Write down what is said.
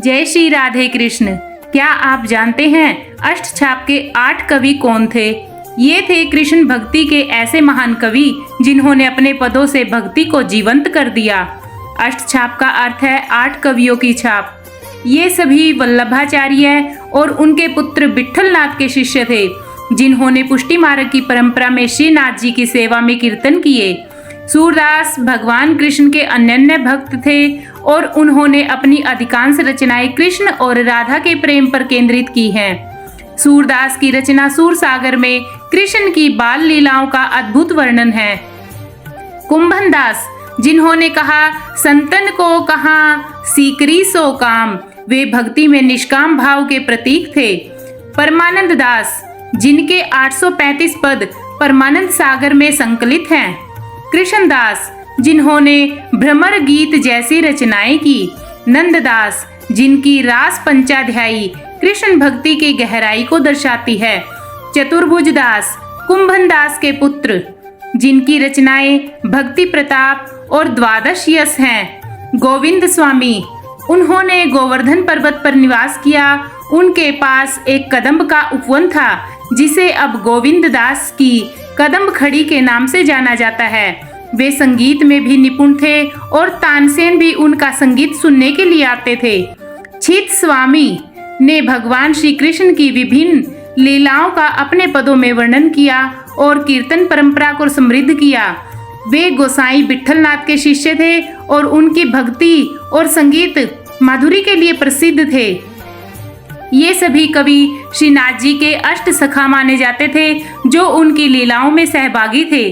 जय श्री राधे कृष्ण। क्या आप जानते हैं अष्टछाप के 8 कवि कौन थे? ये थे कृष्ण भक्ति के ऐसे महान कवि जिन्होंने अपने पदों से भक्ति को जीवंत कर दिया। अष्टछाप का अर्थ है 8 कवियों की छाप। ये सभी वल्लभाचार्य और उनके पुत्र विट्ठलनाथ के शिष्य थे, जिन्होंने पुष्टि मार्ग की परंपरा में श्रीनाथ जी की सेवा में कीर्तन किए। सूरदास भगवान कृष्ण के अनन्य भक्त थे और उन्होंने अपनी अधिकांश रचनाएं कृष्ण और राधा के प्रेम पर केंद्रित की हैं। सूरदास की रचना सूर सागर में कृष्ण की बाल लीलाओं का अद्भुत वर्णन है। कुंभन दास, जिन्होंने कहा संतन को कहाँ सीकरी सो काम, वे भक्ति में निष्काम भाव के प्रतीक थे। परमानंद दास, जिनके 835 पद परमानंद सागर में संकलित हैं। कृष्णदास, जिन्होंने भ्रमर गीत जैसी रचनाएं की। नंददास, जिनकी रास पंचाध्यायी कृष्ण भक्ति की गहराई को दर्शाती है। चतुर्भुज दास, कुंभन दास के पुत्र, जिनकी रचनाएं भक्ति प्रताप और द्वादश यश हैं। गोविंद स्वामी, उन्होंने गोवर्धन पर्वत पर निवास किया। उनके पास एक कदम्ब का उपवन था, जिसे अब गोविंद दास की कदम्ब खड़ी के नाम से जाना जाता है। वे संगीत में भी निपुण थे और तानसेन भी उनका संगीत सुनने के लिए आते थे। छित स्वामी ने भगवान श्री कृष्ण की विभिन्न लीलाओं का अपने पदों में वर्णन किया और कीर्तन परंपरा को समृद्ध किया। वे गोसाई विट्ठलनाथ के शिष्य थे और उनकी भक्ति और संगीत माधुरी के लिए प्रसिद्ध थे। ये सभी कवि श्रीनाथ जी के अष्ट सखा माने जाते थे, जो उनकी लीलाओं में सहभागी थे।